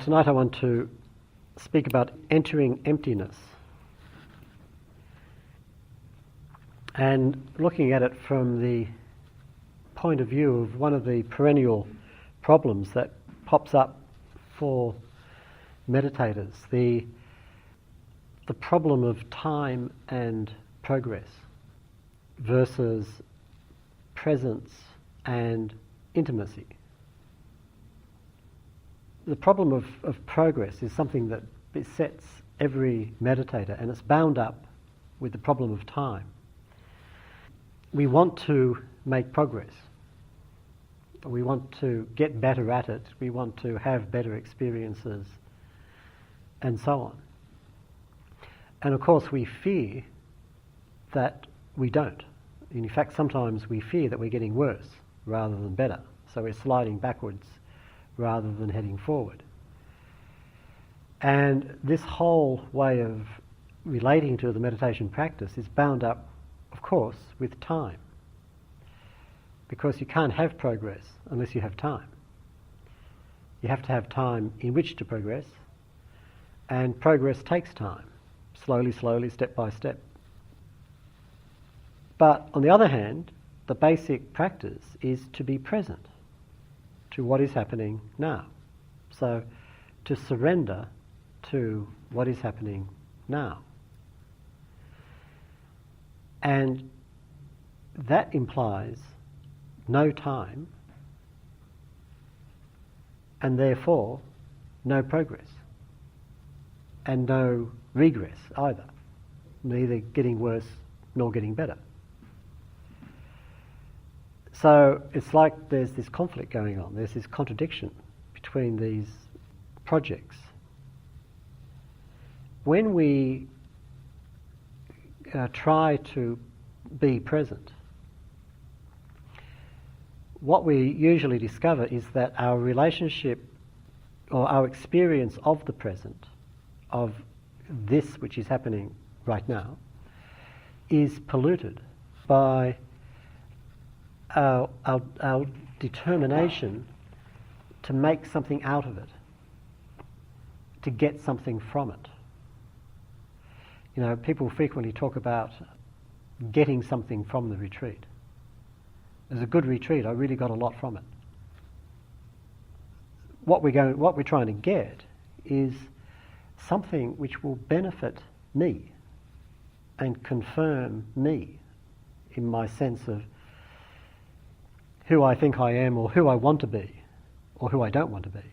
Tonight I want to speak about entering emptiness and looking at it from the point of view of one of the perennial problems that pops up for meditators, the problem of time and progress versus presence and intimacy. The problem of progress is something that besets every meditator, and it's bound up with the problem of time. We want to make progress. We want to get better at it. We want to have better experiences, and so on. And of course we fear that we don't. In fact, sometimes we fear that we're getting worse rather than better. So we're sliding backwards rather than heading forward. And this whole way of relating to the meditation practice is bound up, of course, with time. Because you can't have progress unless you have time. You have to have time in which to progress, and progress takes time, slowly, step by step. But on the other hand, the basic practice is to be present to what is happening now. So to surrender to what is happening now. And that implies no time and therefore no progress and no regress either, neither getting worse nor getting better. So it's like there's this conflict going on, there's this contradiction between these projects. When we try to be present, what we usually discover is that our relationship or our experience of the present, of this which is happening right now, is polluted by our determination to make something out of it, to get something from it. You know, people frequently talk about getting something from the retreat. It was a good retreat, I really got a lot from it. What we're trying to get is something which will benefit me and confirm me in my sense of who I think I am, or who I want to be, or who I don't want to be.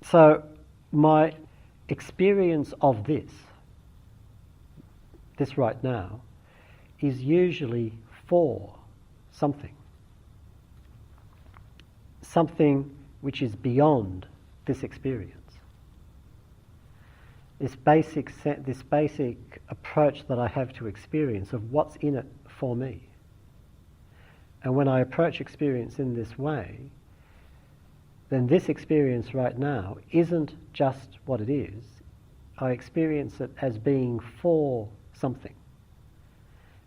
So my experience of this right now, is usually for something which is beyond this experience. This basic approach that I have to experience of what's in it for me. And when I approach experience in this way, then this experience right now isn't just what it is. I experience it as being for something.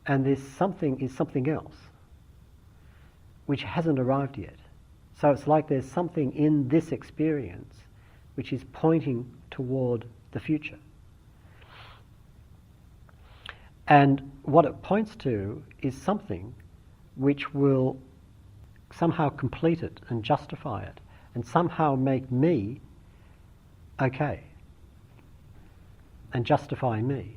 And this something is something else, which hasn't arrived yet. So it's like there's something in this experience which is pointing toward the future. And what it points to is something which will somehow complete it and justify it and somehow make me okay and justify me.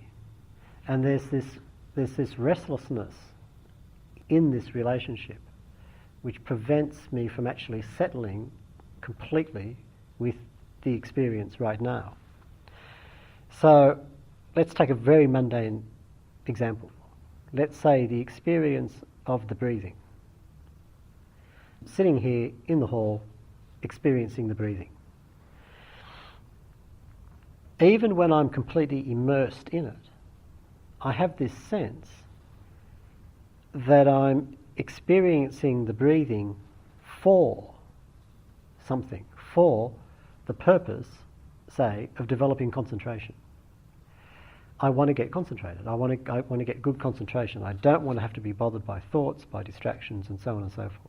And there's this restlessness in this relationship which prevents me from actually settling completely with the experience right now. So let's take a very mundane example. Let's say the experience of the breathing. Sitting here in the hall, experiencing the breathing. Even when I'm completely immersed in it, I have this sense that I'm experiencing the breathing for something, for the purpose, say, of developing concentration. I want to get concentrated. I want to get good concentration. I don't want to have to be bothered by thoughts, by distractions, and so on and so forth.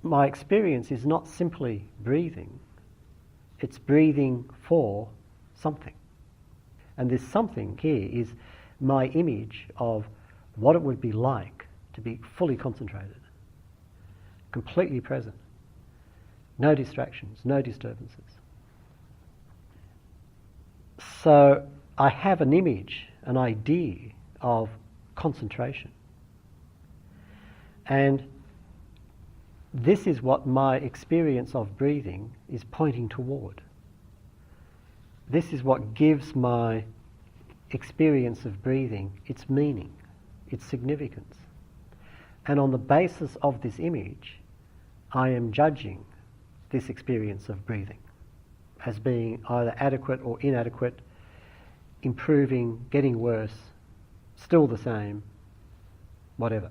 my experience is not simply breathing, it's breathing for something. And this something here is my image of what it would be like to be fully concentrated, completely present, no distractions, no disturbances. So I have an image, an idea of concentration. And this is what my experience of breathing is pointing toward. This is what gives my experience of breathing its meaning, its significance. And on the basis of this image, I am judging this experience of breathing as being either adequate or inadequate, improving, getting worse, still the same, whatever.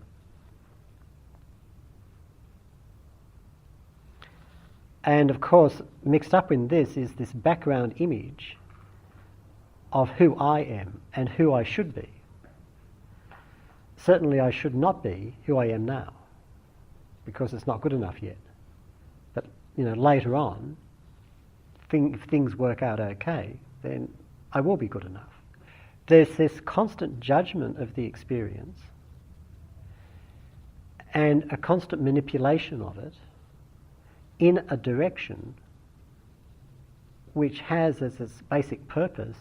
And of course, mixed up in this is this background image of who I am and who I should be. Certainly I should not be who I am now, because it's not good enough yet. But later on, if things work out okay, then I will be good enough. There's this constant judgment of the experience and a constant manipulation of it in a direction which has as its basic purpose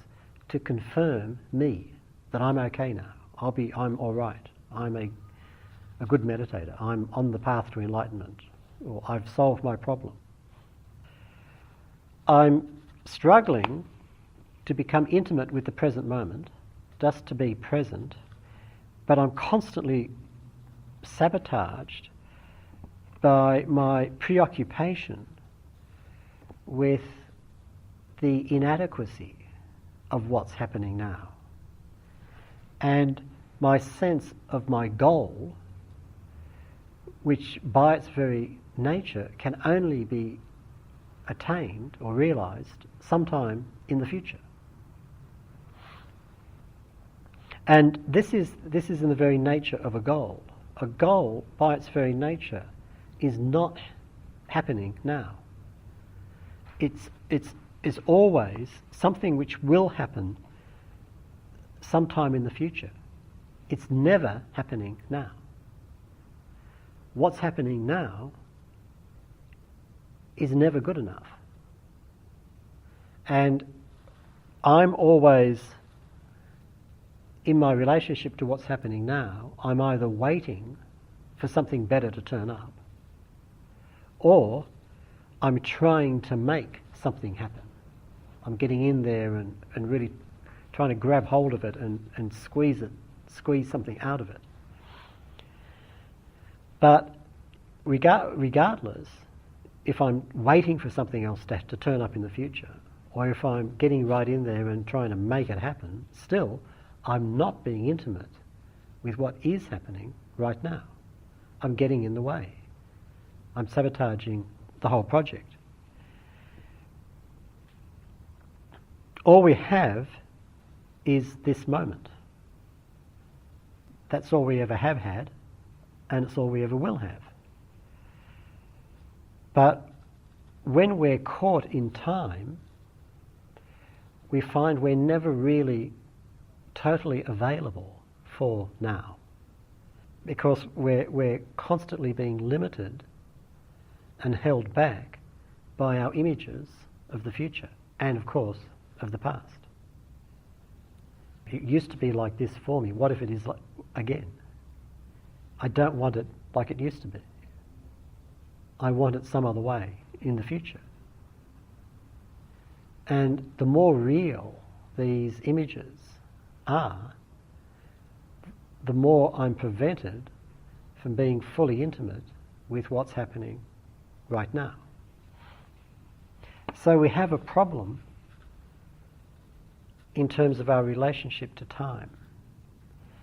to confirm me that I'm okay now. I'm all right. I'm a good meditator. I'm on the path to enlightenment, or I've solved my problem. I'm struggling to become intimate with the present moment, just to be present, but I'm constantly sabotaged by my preoccupation with the inadequacy of what's happening now. And my sense of my goal, which by its very nature can only be attained or realized sometime in the future. And this is in the very nature of a goal. A goal, by its very nature, is not happening now. It's always something which will happen sometime in the future. It's never happening now. What's happening now is never good enough. And I'm always, in my relationship to what's happening now, I'm either waiting for something better to turn up, or I'm trying to make something happen. I'm getting in there and really trying to grab hold of it and squeeze something out of it. But regardless, if I'm waiting for something else to turn up in the future, or if I'm getting right in there and trying to make it happen, still, I'm not being intimate with what is happening right now. I'm getting in the way. I'm sabotaging the whole project. All we have is this moment. That's all we ever have had, and it's all we ever will have. But when we're caught in time, we find we're never really totally available for now, because we're constantly being limited and held back by our images of the future and, of course, of the past. It used to be like this for me. What if it is like again? I don't want it like it used to be. I want it some other way in the future. And the more real these images are, the more I'm prevented from being fully intimate with what's happening right now. So we have a problem in terms of our relationship to time.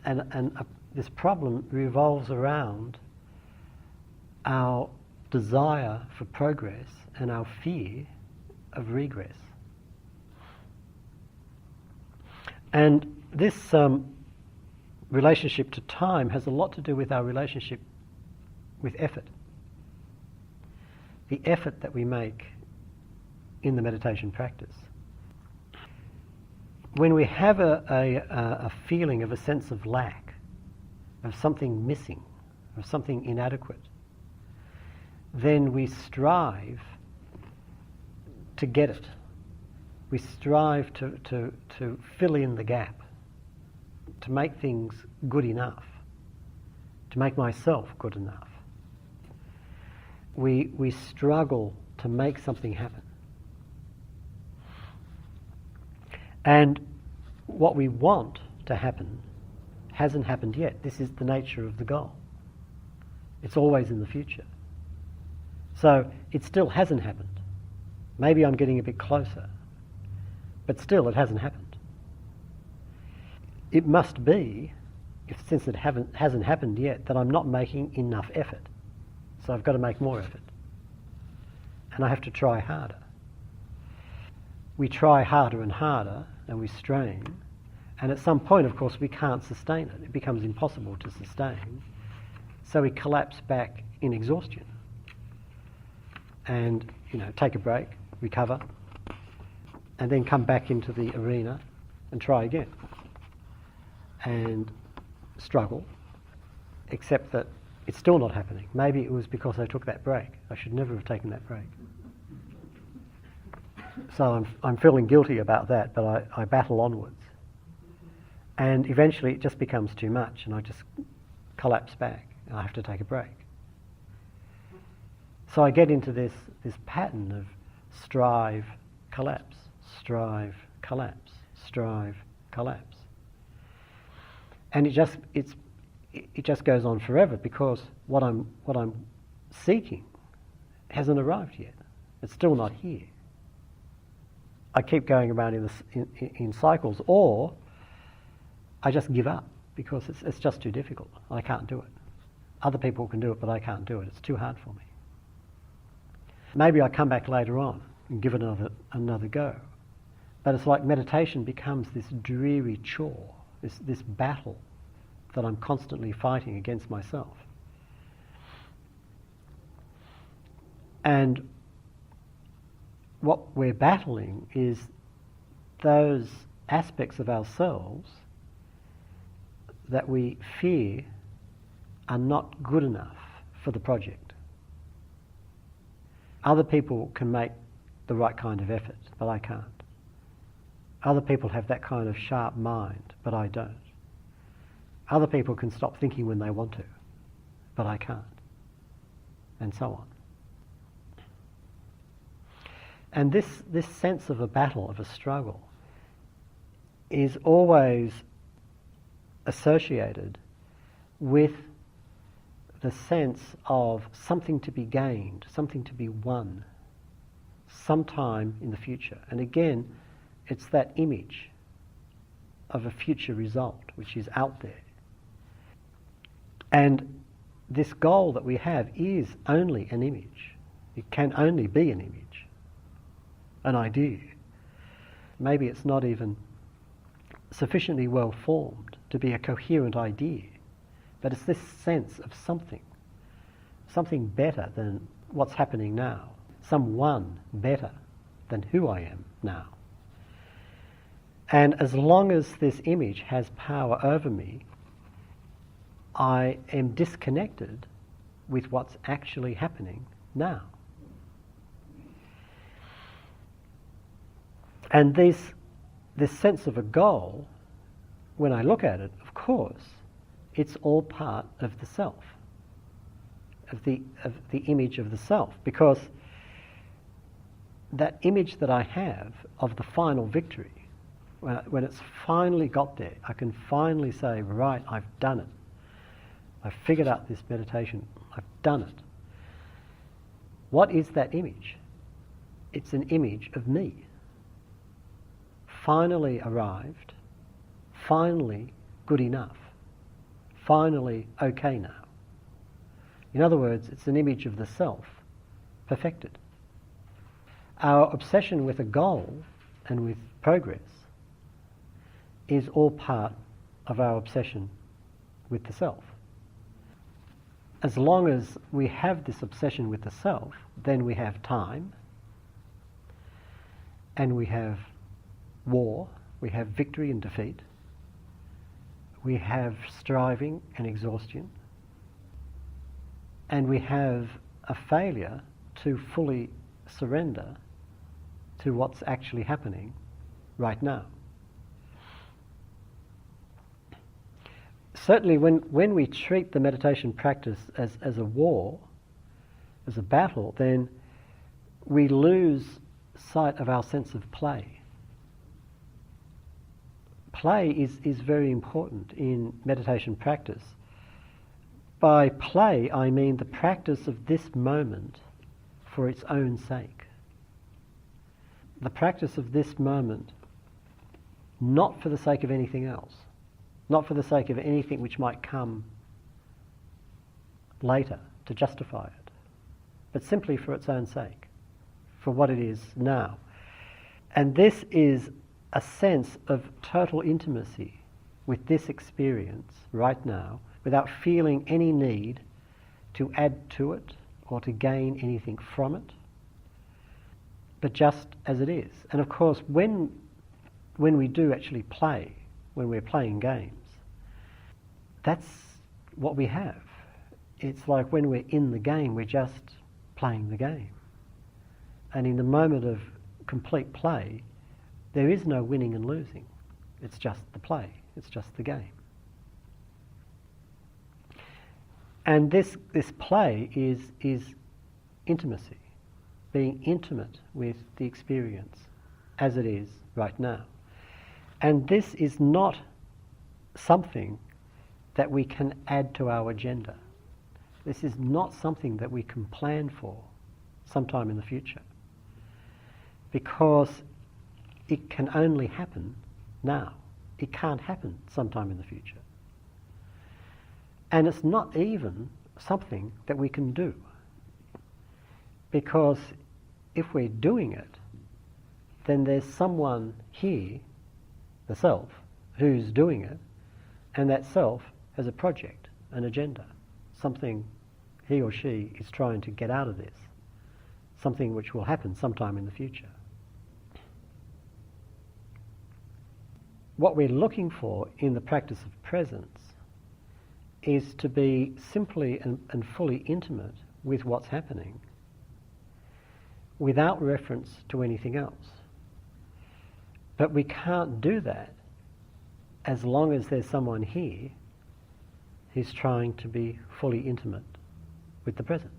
And this problem revolves around our desire for progress and our fear of regress. And this relationship to time has a lot to do with our relationship with effort. the effort that we make in the meditation practice. When we have a feeling of a sense of lack, of something missing, of something inadequate, then we strive to get it. We strive to fill in the gap, to make things good enough, to make myself good enough. We struggle to make something happen. And what we want to happen hasn't happened yet. This is the nature of the goal. It's always in the future. So it still hasn't happened. Maybe I'm getting a bit closer, but still it hasn't happened. It must be, since it hasn't happened yet, that I'm not making enough effort. So I've got to make more effort. And I have to try harder. We try harder and harder, and we strain, and at some point, of course, we can't sustain it. It becomes impossible to sustain, so we collapse back in exhaustion. And, take a break, recover, and then come back into the arena and try again. And struggle, except that it's still not happening. Maybe it was because I took that break. I should never have taken that break. So I'm feeling guilty about that, but I battle onwards. And eventually it just becomes too much, and I just collapse back, and I have to take a break. So I get into this pattern of strive, collapse, strive, collapse, strive, collapse. And it just goes on forever, because what I'm seeking hasn't arrived yet. It's still not here. I keep going around in cycles, or I just give up because it's just too difficult. I can't do it. Other people can do it, but I can't do it. It's too hard for me. Maybe I come back later on and give it another go. But it's like meditation becomes this dreary chore, this battle that I'm constantly fighting against myself. And what we're battling is those aspects of ourselves that we fear are not good enough for the project. Other people can make the right kind of effort, but I can't. Other people have that kind of sharp mind, but I don't. Other people can stop thinking when they want to, but I can't. And so on. And this sense of a battle, of a struggle, is always associated with the sense of something to be gained, something to be won, sometime in the future. And again, it's that image of a future result which is out there. And this goal that we have is only an image. It can only be an image, an idea. Maybe it's not even sufficiently well formed to be a coherent idea, but it's this sense of something better than what's happening now, someone better than who I am now. And as long as this image has power over me, I am disconnected with what's actually happening now. And this sense of a goal, when I look at it, of course, it's all part of the self, of the image of the self, because that image that I have of the final victory, when it's finally got there, I can finally say, right, I've done it. I've figured out this meditation. I've done it. What is that image? It's an image of me. Finally arrived, finally good enough, finally okay now. In other words, it's an image of the self, perfected. Our obsession with a goal and with progress is all part of our obsession with the self. as long as we have this obsession with the self, then we have time, and we have war, we have victory and defeat, we have striving and exhaustion, and we have a failure to fully surrender to what's actually happening right now. Certainly when we treat the meditation practice as a war, as a battle, then we lose sight of our sense of play. Play is very important in meditation practice. By play, I mean the practice of this moment for its own sake. The practice of this moment, not for the sake of anything else, not for the sake of anything which might come later to justify it, but simply for its own sake, for what it is now. And this is a sense of total intimacy with this experience right now, without feeling any need to add to it or to gain anything from it, but just as it is. And of course, when we do actually play, when we're playing games, that's what we have. It's like when we're in the game, we're just playing the game. And in the moment of complete play, there is no winning and losing. It's just the play. It's just the game. And this play is intimacy, being intimate with the experience as it is right now. And this is not something that we can add to our agenda. This is not something that we can plan for sometime in the future, because it can only happen now. It can't happen sometime in the future. And it's not even something that we can do, because if we're doing it, then there's someone here, the self, who's doing it, and that self has a project, an agenda, something he or she is trying to get out of this, something which will happen sometime in the future. What we're looking for in the practice of presence is to be simply and fully intimate with what's happening without reference to anything else. But we can't do that as long as there's someone here who's trying to be fully intimate with the present.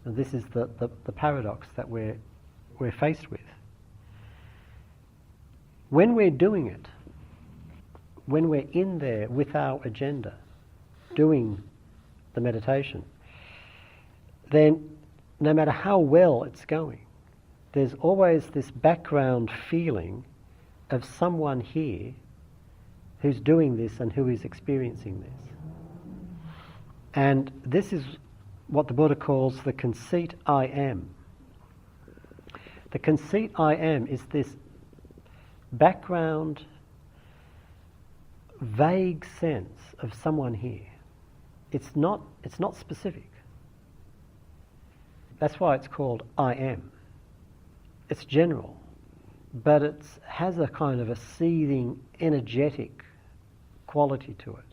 And this is the paradox that we're faced with. When we're doing it, when we're in there with our agenda, doing the meditation, then no matter how well it's going, there's always this background feeling of someone here who's doing this and who is experiencing this. And this is what the Buddha calls the conceit I am. The conceit I am is this background, vague sense of someone here. It's not specific. That's why it's called I am. It's general, but it has a kind of a seething, energetic quality to it.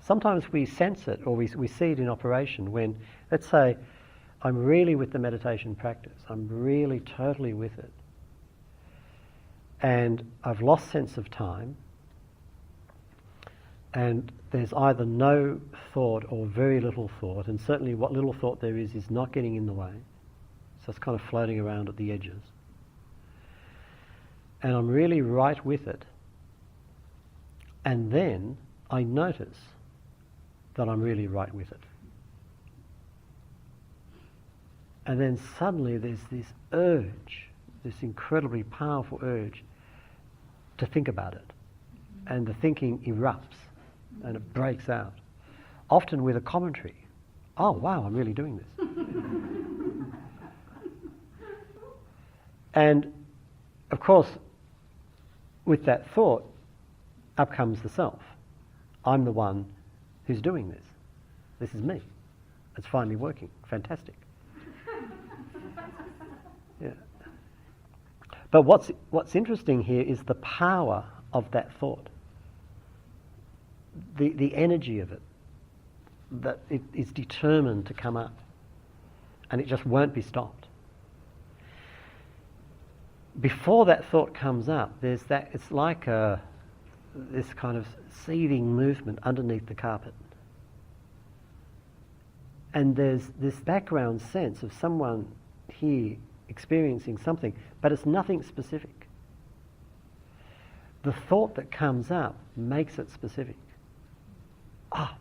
Sometimes we sense it, or we see it in operation when, let's say, I'm really with the meditation practice. I'm really totally with it. And I've lost sense of time, and there's either no thought or very little thought, and certainly what little thought there is not getting in the way. So it's kind of floating around at the edges. And I'm really right with it. And then I notice that I'm really right with it. And then suddenly there's this urge, this incredibly powerful urge to think about it. And the thinking erupts and it breaks out, often with a commentary. Oh, wow, I'm really doing this. And of course, with that thought, up comes the self. I'm the one who's doing this. This is me. It's finally working. Fantastic. Yeah. But what's interesting here is the power of that thought. The energy of it. That it is determined to come up. And it just won't be stopped. Before that thought comes up, there's that, it's like this kind of seething movement underneath the carpet. And there's this background sense of someone here experiencing something, but it's nothing specific. The thought that comes up makes it specific. Ah,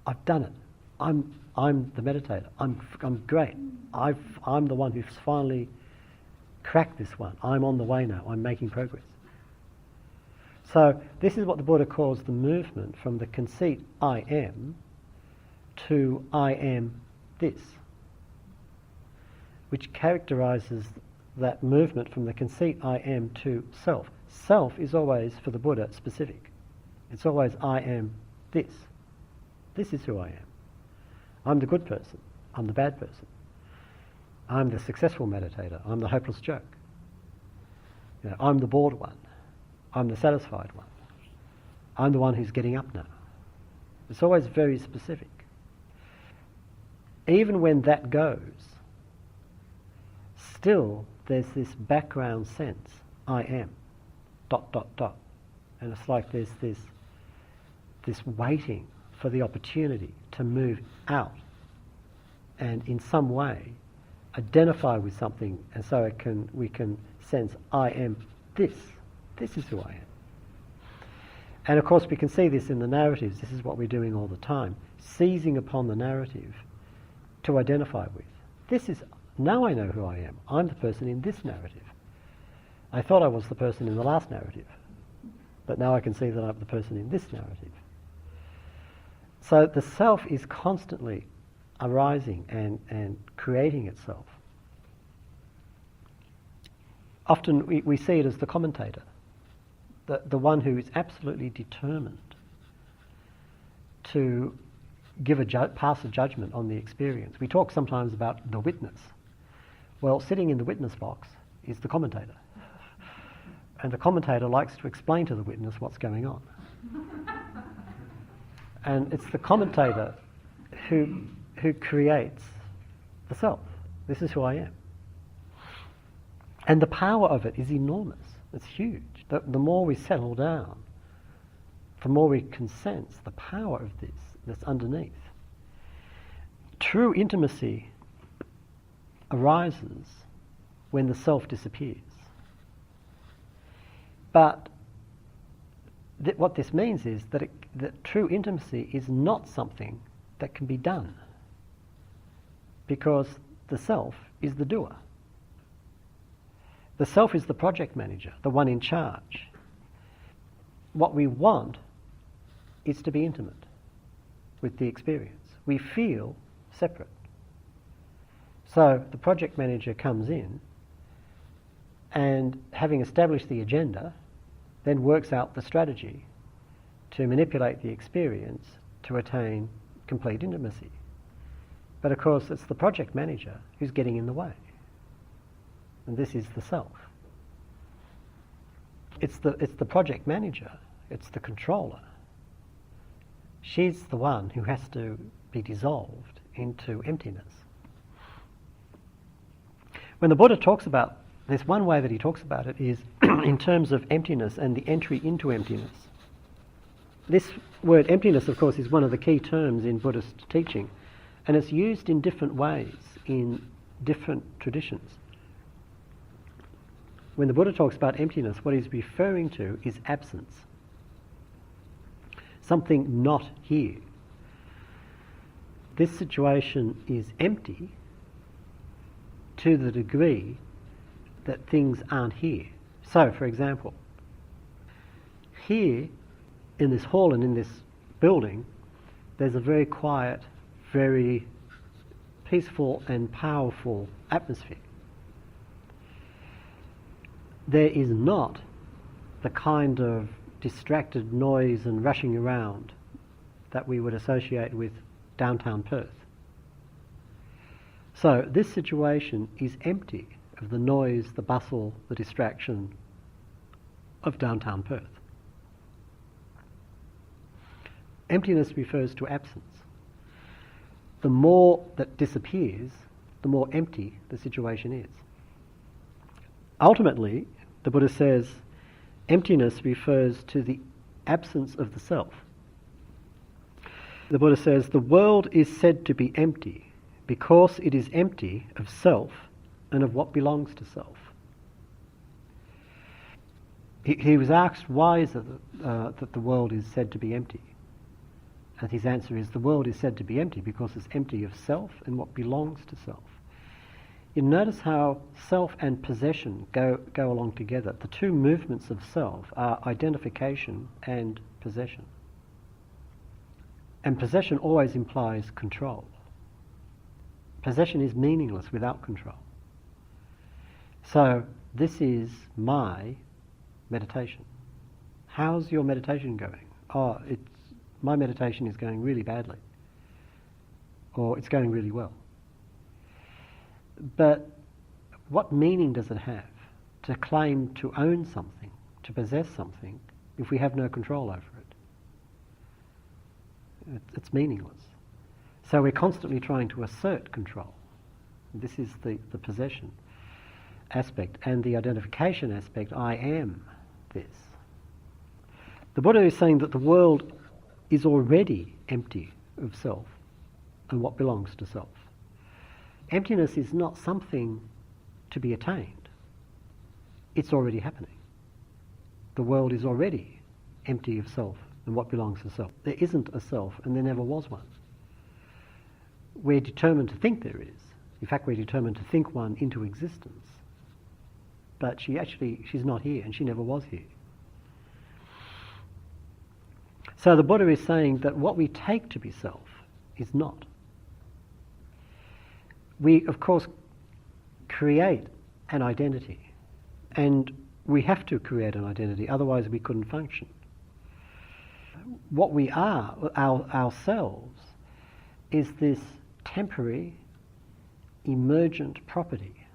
I've done it. I'm the meditator. I'm great. I'm the one who's finally cracked this one. I'm on the way now. I'm making progress. So this is what the Buddha calls the movement from the conceit I am to I am this, which characterizes that movement from the conceit I am to self. Self is always, for the Buddha, specific. It's always I am this. This is who I am. I'm the good person. I'm the bad person. I'm the successful meditator. I'm the hopeless joke. You know, I'm the bored one. I'm the satisfied one. I'm the one who's getting up now. It's always very specific. Even when that goes, still there's this background sense, I am, ... And it's like there's this waiting for the opportunity to move out and in some way identify with something, and so we can sense I am this. This is who I am. And of course we can see this in the narratives. This is what we're doing all the time, seizing upon the narrative to identify with. Now I know who I am. I'm the person in this narrative. I thought I was the person in the last narrative, but now I can see that I'm the person in this narrative. So the self is constantly arising and creating itself. Often we see it as the commentator, the one who is absolutely determined to pass a judgment on the experience. We talk sometimes about the witness. Well, sitting in the witness box is the commentator. And the commentator likes to explain to the witness what's going on. And it's the commentator who creates the self. This is who I am. And the power of it is enormous. It's huge. The more we settle down, the more we can sense the power of this that's underneath. True intimacy arises when the self disappears. But what this means is that true intimacy is not something that can be done, because the self is the doer. The self is the project manager, the one in charge. What we want is to be intimate with the experience. We feel separate. So the project manager comes in and, having established the agenda, then works out the strategy to manipulate the experience to attain complete intimacy. But of course it's the project manager who's getting in the way. And this is the self. It's the project manager, it's the controller. She's the one who has to be dissolved into emptiness. When the Buddha talks about, there's one way that he talks about it is in terms of emptiness and the entry into emptiness. This word emptiness, of course, is one of the key terms in Buddhist teaching, and it's used in different ways in different traditions. When the Buddha talks about emptiness, what he's referring to is absence. Something not here. This situation is empty to the degree that things aren't here. So, for example, here in this hall and in this building, there's a very quiet, very peaceful and powerful atmosphere. There is not the kind of distracted noise and rushing around that we would associate with downtown Perth. So this situation is empty of the noise, the bustle, the distraction of downtown Perth. Emptiness refers to absence. The more that disappears, the more empty the situation is. Ultimately, the Buddha says, emptiness refers to the absence of the self. The Buddha says, the world is said to be empty because it is empty of self and of what belongs to self. He was asked, why is it that the world is said to be empty? And his answer is, the world is said to be empty because it's empty of self and what belongs to self. You notice how self and possession go along together. The two movements of self are identification and possession. And possession always implies control. Possession is meaningless without control. So this is my meditation. How's your meditation going? Oh, my meditation is going really badly. Or it's going really well. But what meaning does it have to claim to own something, to possess something, if we have no control over it? It's meaningless. So we're constantly trying to assert control. This is the possession aspect. And the identification aspect, I am this. The Buddha is saying that the world is already empty of self and what belongs to self. Emptiness is not something to be attained. It's already happening. The world is already empty of self and what belongs to self. There isn't a self, and there never was one. We're determined to think there is. In fact, we're determined to think one into existence. But she's not here, and she never was here. So the Buddha is saying that what we take to be self is not. We, of course, create an identity, and we have to create an identity, otherwise we couldn't function. What we are, ourselves, is this temporary, emergent property.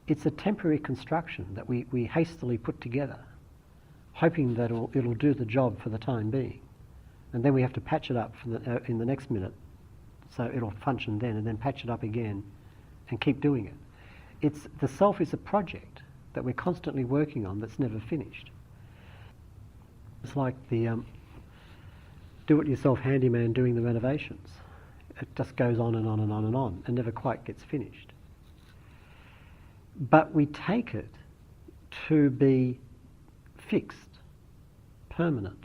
It's a temporary construction that we hastily put together, hoping that it'll do the job for the time being. And then we have to patch it up in the next minute, so it'll function then, and then patch it up again and keep doing it. The self is a project that we're constantly working on that's never finished. It's like the do-it-yourself handyman doing the renovations. It just goes on and on and on and on and never quite gets finished. But we take it to be fixed, permanent,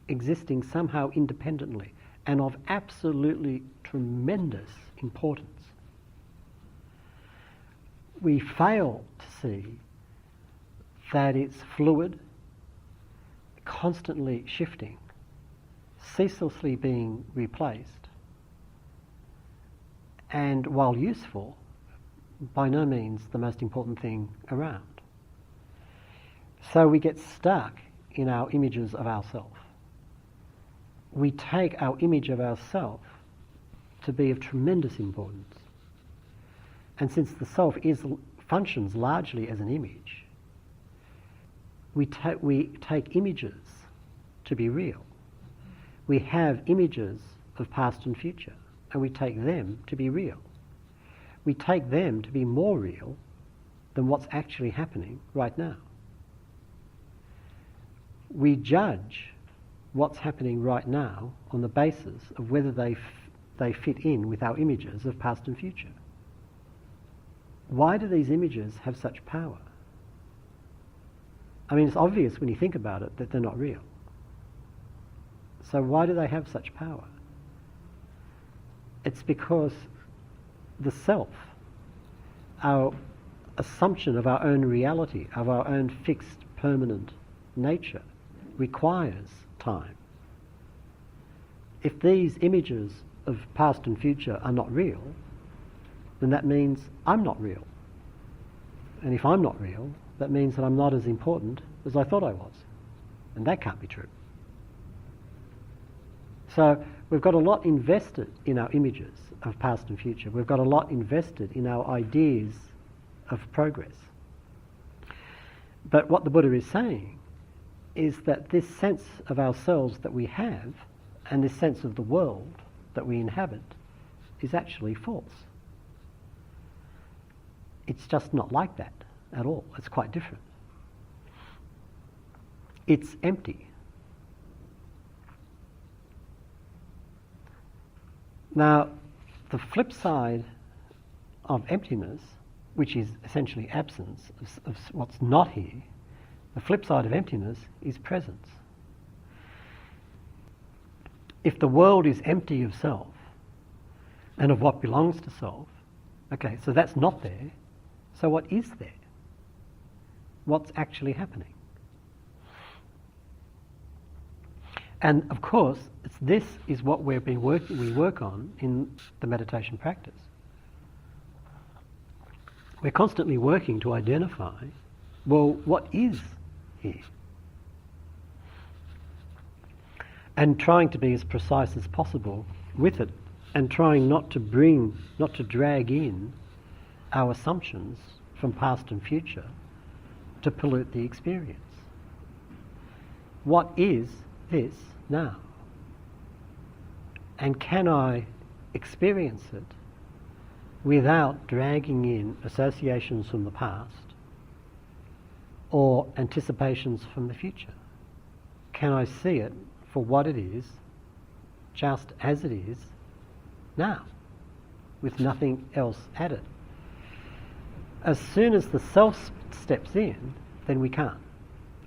existing somehow independently, and of absolutely tremendous importance. We fail to see that it's fluid, constantly shifting, ceaselessly being replaced, and while useful, by no means the most important thing around. So we get stuck in our images of ourself. We take our image of ourself to be of tremendous importance. And since the self functions largely as an image, we take images to be real. We have images of past and future, and we take them to be real. We take them to be more real than what's actually happening right now. We judge what's happening right now on the basis of whether they fit in with our images of past and future. Why do these images have such power? I mean, it's obvious when you think about it that they're not real. So why do they have such power? It's because the self, our assumption of our own reality, of our own fixed, permanent nature, requires time. If these images of past and future are not real, then that means I'm not real. And if I'm not real, that means that I'm not as important as I thought I was. And that can't be true. So we've got a lot invested in our images of past and future. We've got a lot invested in our ideas of progress. But what the Buddha is saying is that this sense of ourselves that we have and this sense of the world that we inhabit is actually false. It's just not like that at all. It's quite different. It's empty. Now, the flip side of emptiness, which is essentially absence of what's not here, the flip side of emptiness is presence. If the world is empty of self and of what belongs to self, okay, so that's not there. So what is there? What's actually happening? And of course, this is what we work on in the meditation practice. We're constantly working to identify, well, what is here? And trying to be as precise as possible with it, and trying not to drag in our assumptions from past and future to pollute the experience. What is this now? And can I experience it without dragging in associations from the past or anticipations from the future? Can I see it for what it is, just as it is now, with nothing else added? As soon as the self steps in, then we can't.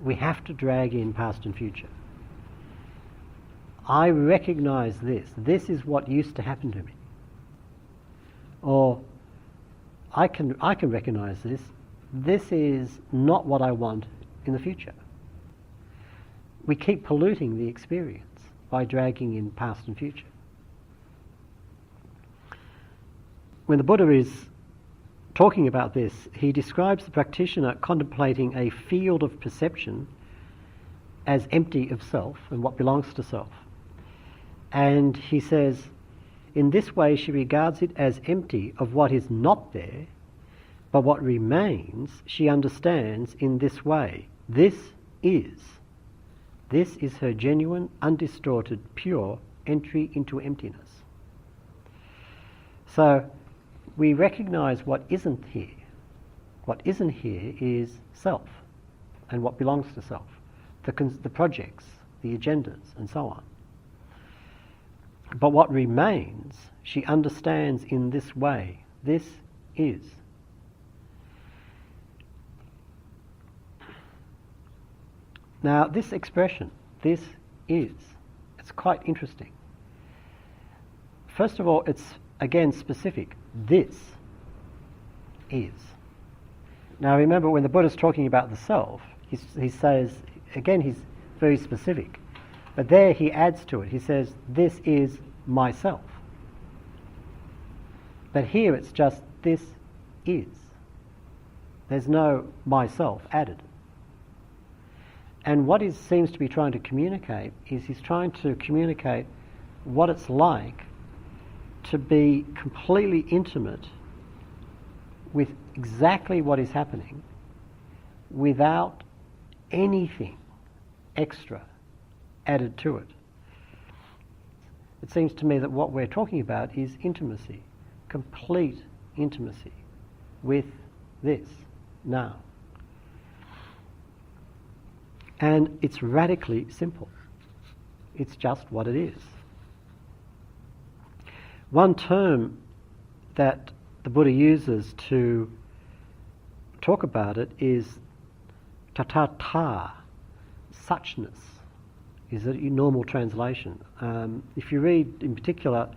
We have to drag in past and future. I recognise this. This is what used to happen to me. Or I can recognise this. This is not what I want in the future. We keep polluting the experience by dragging in past and future. When the Buddha is talking about this, he describes the practitioner contemplating a field of perception as empty of self and what belongs to self. And he says, in this way she regards it as empty of what is not there, but what remains she understands in this way. This is her genuine, undistorted, pure entry into emptiness. So we recognise what isn't here. What isn't here is self and what belongs to self, the projects, the agendas, and so on. But what remains, she understands in this way. This is. Now, this expression, this is, it's quite interesting. First of all, it's again specific. This is. Now, remember when the Buddha's talking about the self, he says, again, he's very specific. But there he adds to it. He says, this is myself. But here it's just, this is. There's no myself added. And what he seems to be trying to communicate is he's trying to communicate what it's like to be completely intimate with exactly what is happening without anything extra added to it. It seems to me that what we're talking about is intimacy, complete intimacy with this now. And it's radically simple. It's just what it is. One term that the Buddha uses to talk about it is tatata, suchness, is a normal translation. If you read, in particular,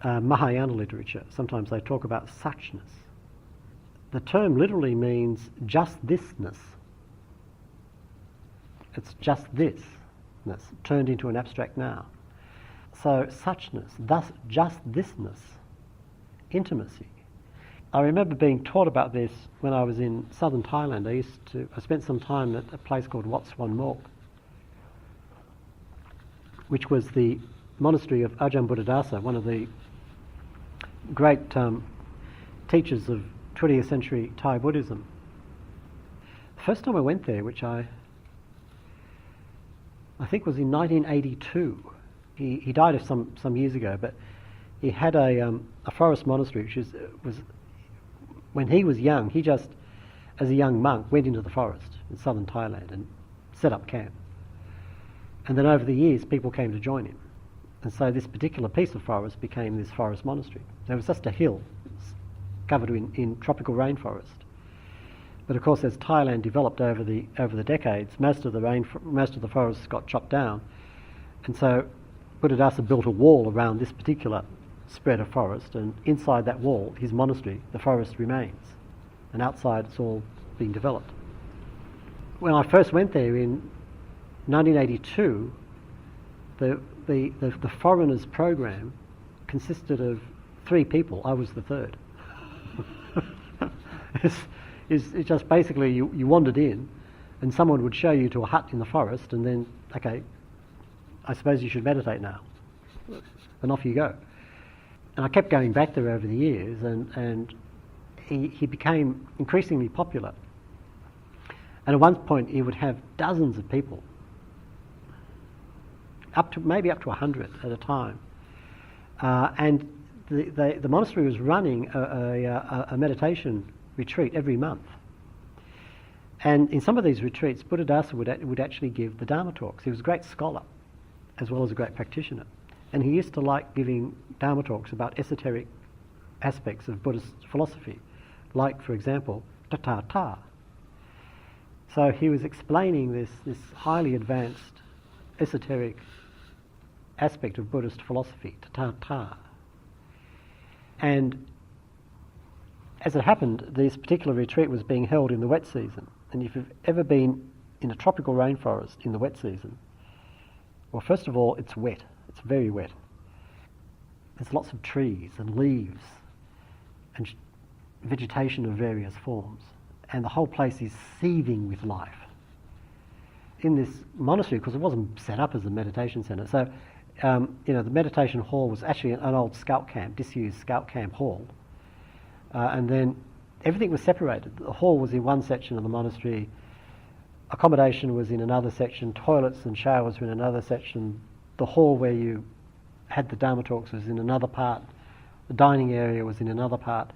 Mahayana literature, sometimes they talk about suchness. The term literally means just thisness. It's just thisness turned into an abstract noun. So suchness, thus just thisness, intimacy. I remember being taught about this when I was in southern Thailand. I spent some time at a place called Wat Suan Mok, which was the monastery of Ajahn Buddhadasa, one of the great teachers of 20th century Thai Buddhism. The first time I went there, which I think was in 1982. He died of some years ago, but he had a forest monastery, which was when he was young. He just, as a young monk, went into the forest in southern Thailand and set up camp. And then over the years, people came to join him. And so this particular piece of forest became this forest monastery. There was just a hill covered in tropical rainforest. But of course, as Thailand developed over the decades, most of the forests got chopped down, and so Buddhadasa built a wall around this particular spread of forest, and inside that wall, his monastery, the forest remains, and outside it's all being developed. When I first went there in 1982, the foreigners program consisted of 3 people. I was the third. It's just basically you wandered in, and someone would show you to a hut in the forest, and then, okay, I suppose you should meditate now, and off you go. And I kept going back there over the years, and he became increasingly popular. And at one point, he would have dozens of people, maybe up to 100 at a time. And the monastery was running a meditation retreat every month. And in some of these retreats, Buddhadasa would actually give the Dharma talks. He was a great scholar as well as a great practitioner. And he used to like giving Dharma talks about esoteric aspects of Buddhist philosophy, like, for example, ta-ta-ta. So he was explaining this highly advanced esoteric aspect of Buddhist philosophy, ta-ta-ta. And as it happened, this particular retreat was being held in the wet season. And if you've ever been in a tropical rainforest in the wet season, well, first of all, it's wet. It's very wet. There's lots of trees and leaves and vegetation of various forms. And the whole place is seething with life. In this monastery, because it wasn't set up as a meditation centre, so the meditation hall was actually an old scout camp, disused scout camp hall. And then everything was separated. The hall was in one section of the monastery, accommodation was in another section, toilets and showers were in another section, the hall where you had the Dharma talks was in another part, the dining area was in another part.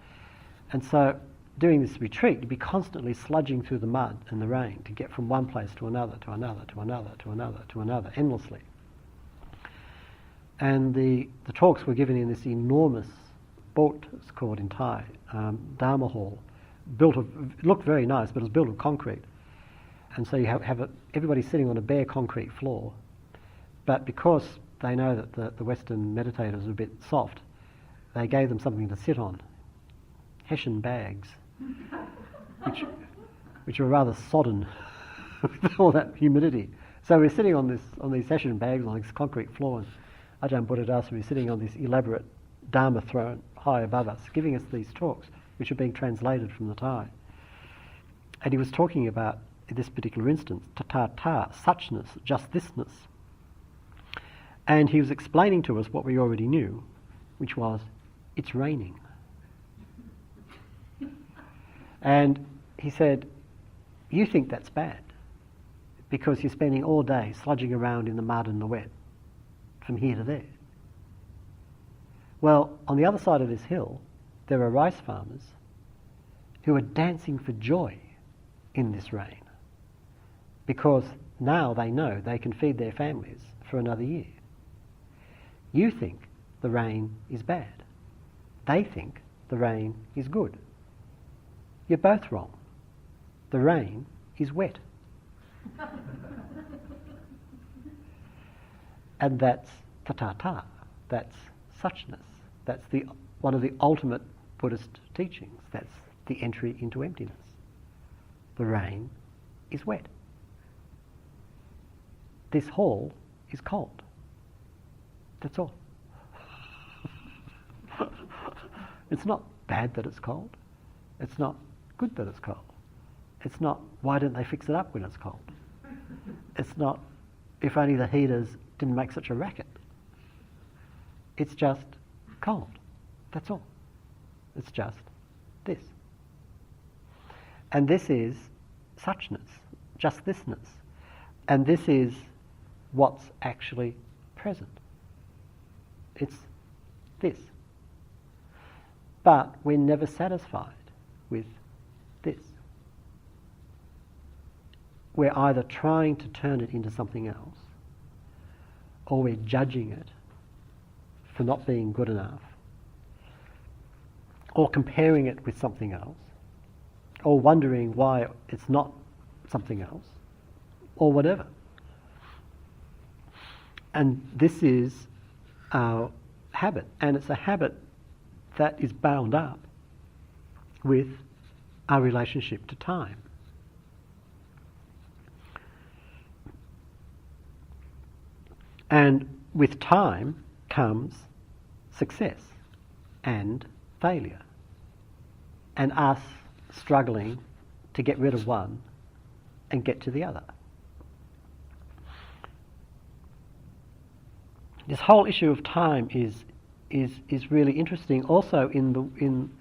And so during this retreat, you'd be constantly sludging through the mud and the rain to get from one place to another, to another, to another, to another, to another, endlessly. And the talks were given in this enormous boat, it's called in Thai, Dharma hall. It looked very nice, but it was built of concrete. And so you have everybody sitting on a bare concrete floor. But because they know that the Western meditators are a bit soft, they gave them something to sit on, Hessian bags, which were rather sodden with all that humidity. So we're sitting on these Hessian bags on this concrete floor, and Ajahn Buddhadasa was sitting on this elaborate Dharma throne high above us, giving us these talks, which are being translated from the Thai. And he was talking about, in this particular instance, ta-ta-ta, suchness, just thisness. And he was explaining to us what we already knew, which was, it's raining. And he said, you think that's bad, because you're spending all day sludging around in the mud and the wet, from here to there. Well, on the other side of this hill, there are rice farmers who are dancing for joy in this rain, because now they know they can feed their families for another year. You think the rain is bad. They think the rain is good. You're both wrong. The rain is wet. And that's ta-ta-ta, that's suchness. That's one of the ultimate Buddhist teachings. That's the entry into emptiness. The rain is wet. This hall is cold. That's all. It's not bad that it's cold. It's not good that it's cold. It's not, why don't they fix it up when it's cold? It's not, if only the heaters didn't make such a racket. It's just cold. That's all. It's just this. And this is suchness, just thisness. And this is what's actually present. It's this. But we're never satisfied with this. We're either trying to turn it into something else, or we're judging it for not being good enough, or comparing it with something else, or wondering why it's not something else, or whatever. And this is our habit, and it's a habit that is bound up with our relationship to time. And with time comes success and failure, and us struggling to get rid of one and get to the other. This whole issue of time is really interesting also in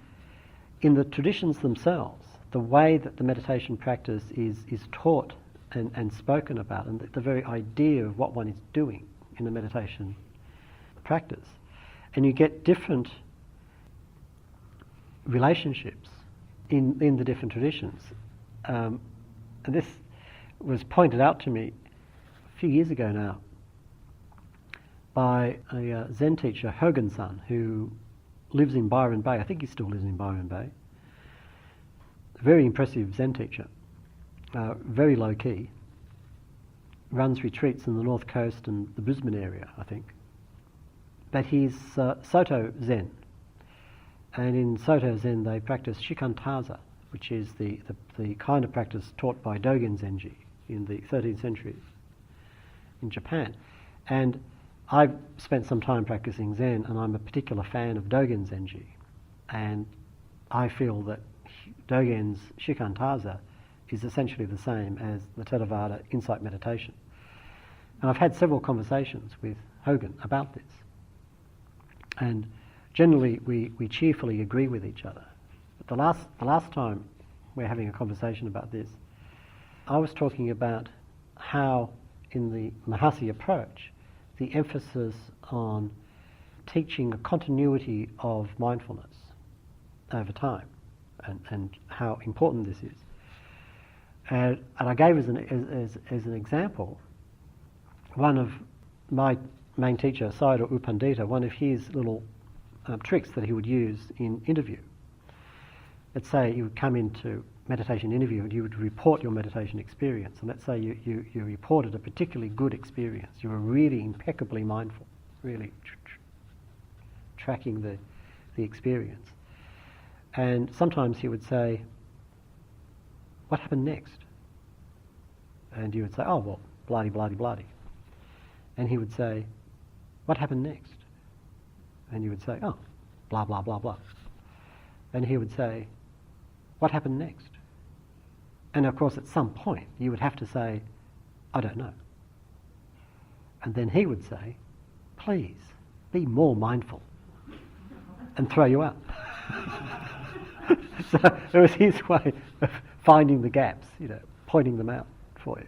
the traditions themselves, the way that the meditation practice is taught and spoken about, and the very idea of what one is doing in the meditation practice. And you get different relationships in the different traditions. And this was pointed out to me a few years ago now by a Zen teacher, Hogan-san, who lives in Byron Bay. I think he still lives in Byron Bay. A very impressive Zen teacher, very low-key. Runs retreats in the North Coast and the Brisbane area, I think. But he's Soto Zen. And in Soto Zen they practice shikantaza, which is the kind of practice taught by Dogen Zenji in the 13th century in Japan. And I've spent some time practicing Zen, and I'm a particular fan of Dogen Zenji. And I feel that Dogen's shikantaza is essentially the same as the Theravada insight meditation. And I've had several conversations with Hogan about this. And generally we cheerfully agree with each other. But the last time we're having a conversation about this, I was talking about how in the Mahasi approach, the emphasis on teaching a continuity of mindfulness over time, and how important this is. And I gave as an example one of my main teacher, Sayadaw U Pandita, one of his little tricks that he would use in interview. Let's say you would come into meditation interview and you would report your meditation experience, and let's say you reported a particularly good experience. You were really impeccably mindful, really tracking the experience. And sometimes he would say, "What happened next?" And you would say, "Oh, well, bloody, bloody, bloody." And he would say, "What happened next?" And you would say, "Oh, blah, blah, blah, blah." And he would say, "What happened next?" And of course, at some point, you would have to say, "I don't know." And then he would say, "Please, be more mindful," and throw you out. So it was his way of finding the gaps, pointing them out for you.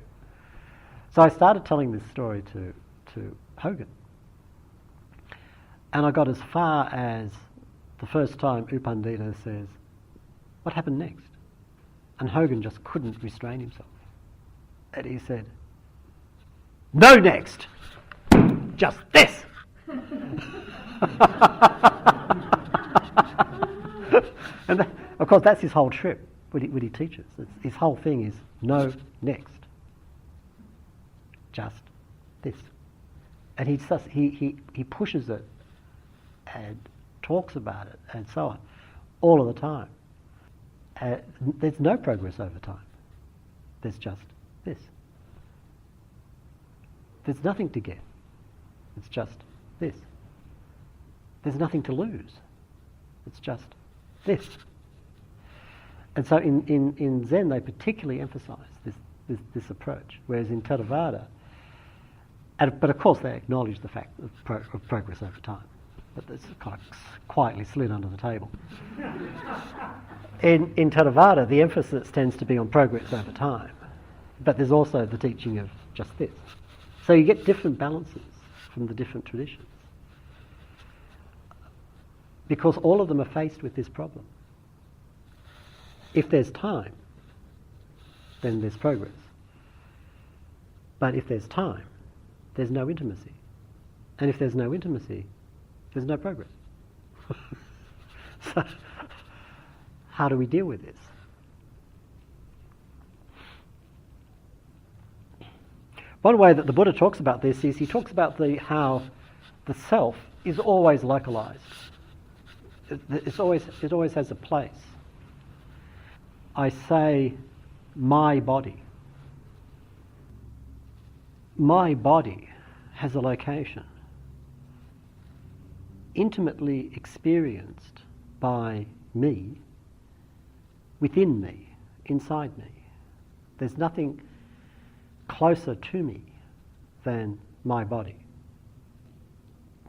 So I started telling this story to Hogan. And I got as far as the first time U Pandita says, "What happened next?" And Hogan just couldn't restrain himself. And he said, "No next! Just this!" And that, of course, that's his whole trip, what he teaches. His whole thing is no next. Just this. And he pushes it and talks about it and so on, all of the time. There's no progress over time. There's just this. There's nothing to get. It's just this. There's nothing to lose. It's just this. And so in Zen they particularly emphasize this approach, whereas in Theravada, but of course they acknowledge the fact of progress over time. but it's kind of quietly slid under the table. In Theravada, the emphasis tends to be on progress over time, but there's also the teaching of just this. So you get different balances from the different traditions, because all of them are faced with this problem. If there's time, then there's progress. But if there's time, there's no intimacy. And if there's no intimacy, there's no progress. So, how do we deal with this? One way that the Buddha talks about this is he talks about how the self is always localized. It always has a place. I say, my body. My body has a location, intimately experienced by me, within me, inside me. There's nothing closer to me than my body.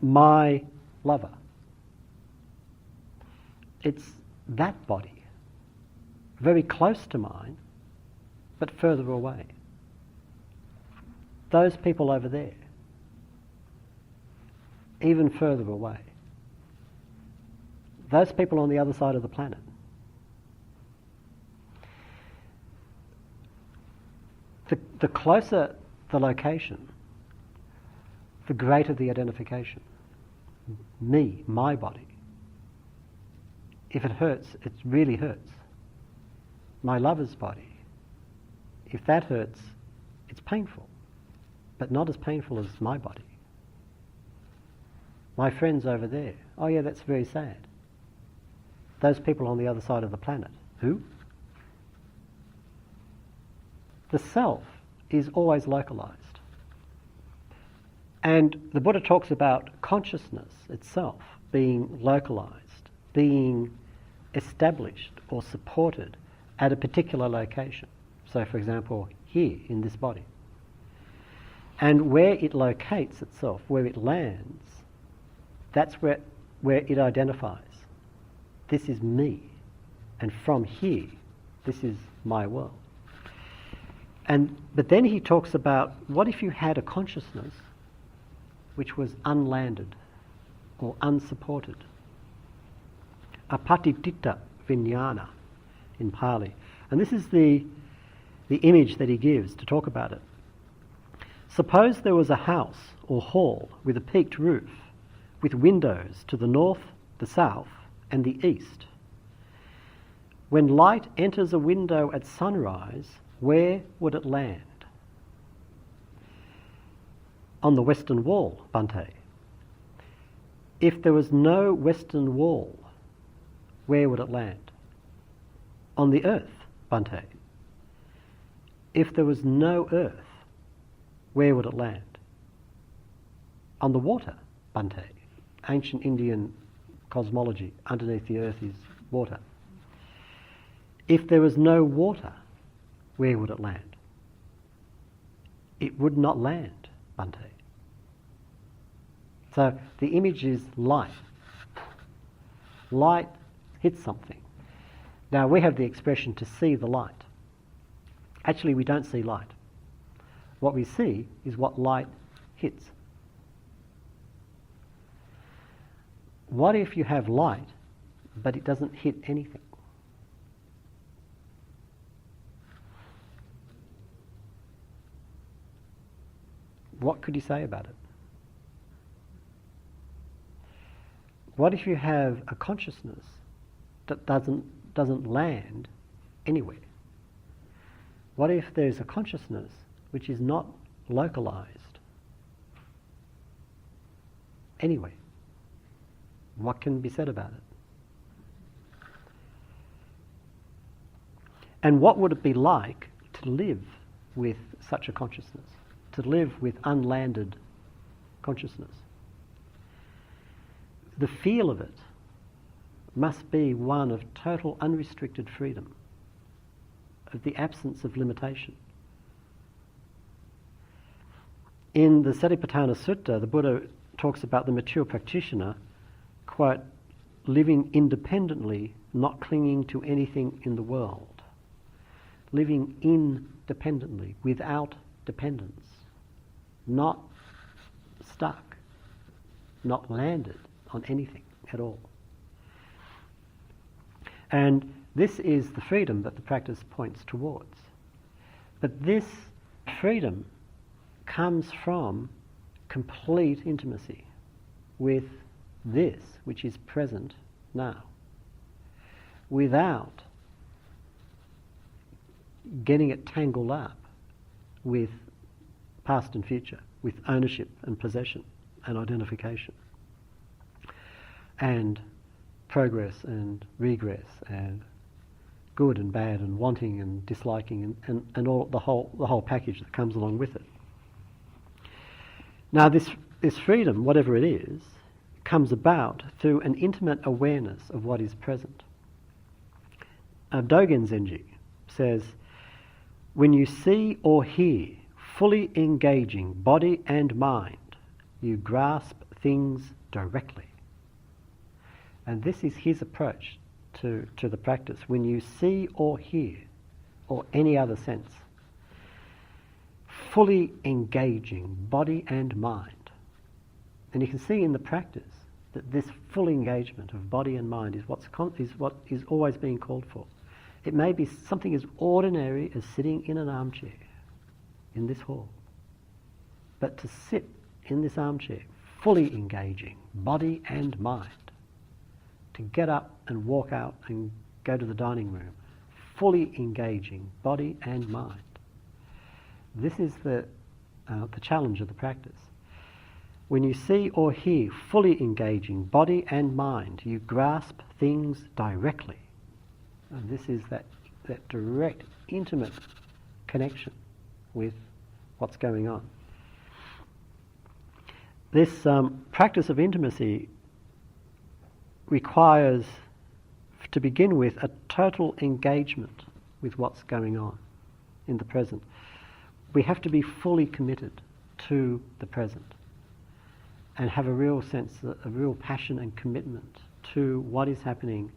My lover. It's that body, very close to mine, but further away. Those people over there, even further away. Those people on the other side of the planet. The closer the location, the greater the identification. Me, my body. If it hurts, it really hurts. My lover's body. If that hurts, it's painful, but not as painful as my body. My friend's over there. Oh yeah, that's very sad. Those people on the other side of the planet. Who? The self is always localized. And the Buddha talks about consciousness itself being localized, being established or supported at a particular location. So, for example, here in this body. And where it locates itself, where it lands, that's where it identifies. This is me. And from here, this is my world. But then he talks about, what if you had a consciousness which was unlanded or unsupported? Apatitita vijnana in Pali. And this is the image that he gives to talk about it. Suppose there was a house or hall with a peaked roof, with windows to the north, the south, and the east. When light enters a window at sunrise, where would it land? On the western wall, Bhante. If there was no western wall, where would it land? On the earth, Bhante. If there was no earth, where would it land? On the water, Bhante. Ancient Indian cosmology, underneath the earth is water. If there was no water, where would it land? It would not land, Bhante. So the image is light. Light hits something. Now we have the expression to see the light. Actually, we don't see light. What we see is what light hits. What if you have light, but it doesn't hit anything? What could you say about it? What if you have a consciousness that doesn't land anywhere? What if there's a consciousness which is not localized anywhere? What can be said about it? And what would it be like to live with such a consciousness? To live with unlanded consciousness? The feel of it must be one of total unrestricted freedom, of the absence of limitation. In the Satipatthana Sutta, the Buddha talks about the mature practitioner quote, living independently, not clinging to anything in the world. Living independently, without dependence. Not stuck, not landed on anything at all. And this is the freedom that the practice points towards. But this freedom comes from complete intimacy with this which is present now, without getting it tangled up with past and future, with ownership and possession and identification, and progress and regress and good and bad and wanting and disliking and all the whole package that comes along with it. Now this freedom, whatever it is, comes about through an intimate awareness of what is present. Dogen Zenji says, when you see or hear fully engaging body and mind, you grasp things directly. And this is his approach to the practice. When you see or hear, or any other sense, fully engaging body and mind. And you can see in the practice that this full engagement of body and mind is what is always being called for. It may be something as ordinary as sitting in an armchair in this hall. But to sit in this armchair, fully engaging body and mind, to get up and walk out and go to the dining room, fully engaging body and mind. This is the challenge of the practice. When you see or hear fully engaging body and mind, you grasp things directly. And this is that direct, intimate connection with what's going on. This practice of intimacy requires, to begin with, a total engagement with what's going on in the present. We have to be fully committed to the present and have a real sense, a real passion and commitment to what is happening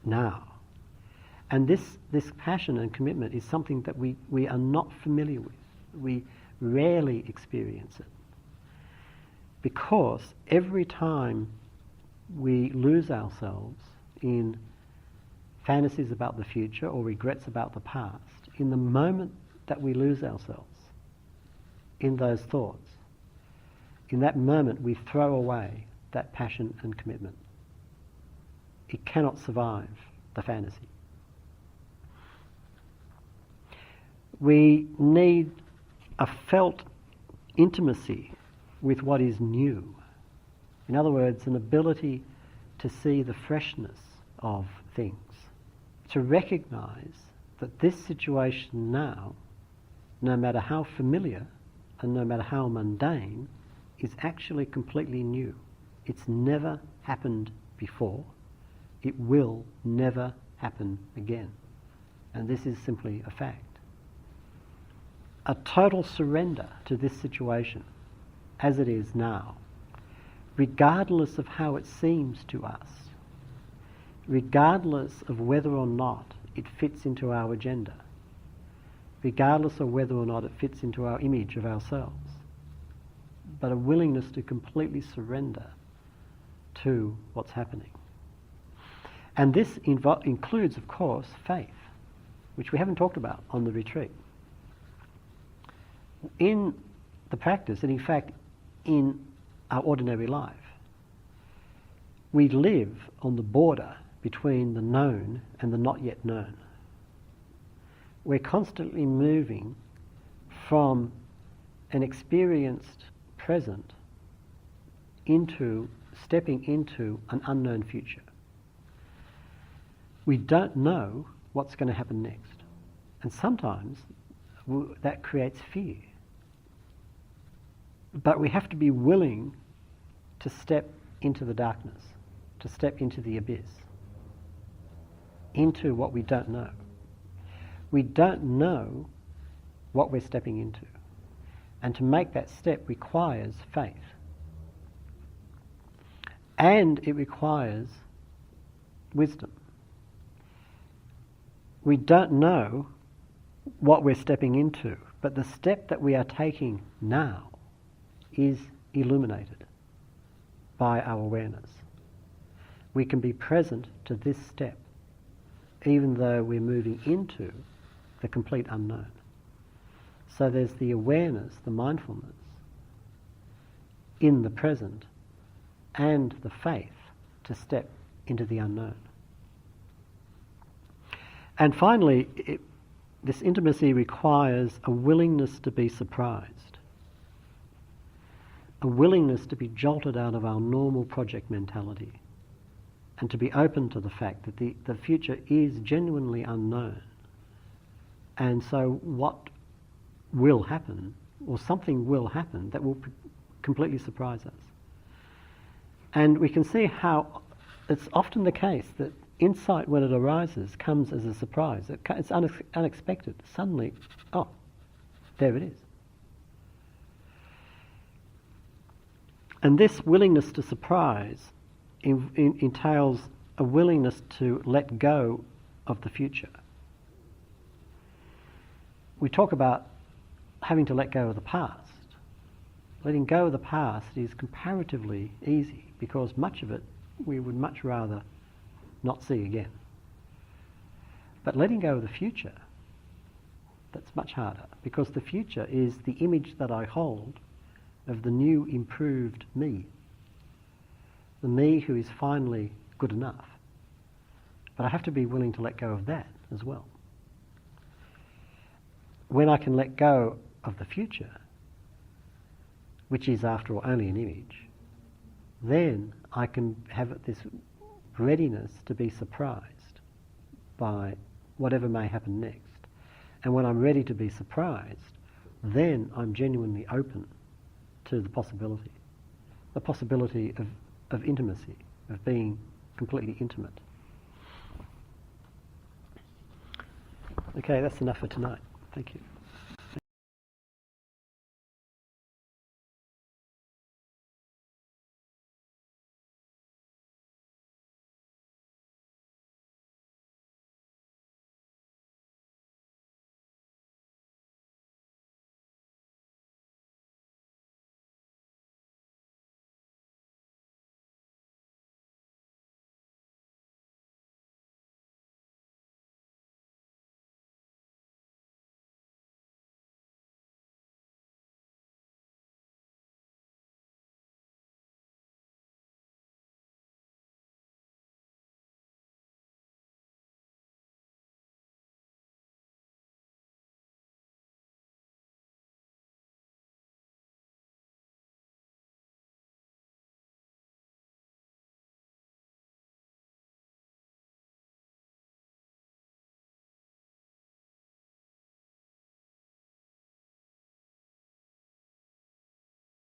now. And this passion and commitment is something that we are not familiar with. We rarely experience it. Because every time we lose ourselves in fantasies about the future or regrets about the past, in the moment that we lose ourselves in those thoughts, in that moment we throw away that passion and commitment. It cannot survive the fantasy. We need a felt intimacy with what is new. In other words, an ability to see the freshness of things, to recognize that this situation now, no matter how familiar and no matter how mundane, is actually completely new. It's never happened before. It will never happen again. And this is simply a fact. A total surrender to this situation as it is now, regardless of how it seems to us, regardless of whether or not it fits into our agenda, regardless of whether or not it fits into our image of ourselves, but a willingness to completely surrender to what's happening. And this includes, of course, faith, which we haven't talked about on the retreat. In the practice, and in fact in our ordinary life, we live on the border between the known and the not yet known. We're constantly moving from an experienced present into stepping into an unknown future. We don't know what's going to happen next. And sometimes that creates fear. But we have to be willing to step into the darkness, to step into the abyss, into what we don't know. We don't know what we're stepping into. And to make that step requires faith. And it requires wisdom. We don't know what we're stepping into, but the step that we are taking now is illuminated by our awareness. We can be present to this step, even though we're moving into the complete unknown. So there's the awareness, the mindfulness in the present, and the faith to step into the unknown. And finally, this intimacy requires a willingness to be surprised, a willingness to be jolted out of our normal project mentality, and to be open to the fact that the future is genuinely unknown. And so what will happen, or something will happen that will completely surprise us. And we can see how it's often the case that insight, when it arises, comes as a surprise. It's unexpected. Suddenly, oh, there it is. And this willingness to surprise entails a willingness to let go of the future. We talk about having to let go of the past. Letting go of the past is comparatively easy because much of it we would much rather not see again. But letting go of the future, that's much harder, because the future is the image that I hold of the new, improved me. The me who is finally good enough. But I have to be willing to let go of that as well. When I can let go of the future, which is after all only an image, then I can have this readiness to be surprised by whatever may happen next. And when I'm ready to be surprised, then I'm genuinely open to the possibility of intimacy, of being completely intimate. Okay, that's enough for tonight. Thank you.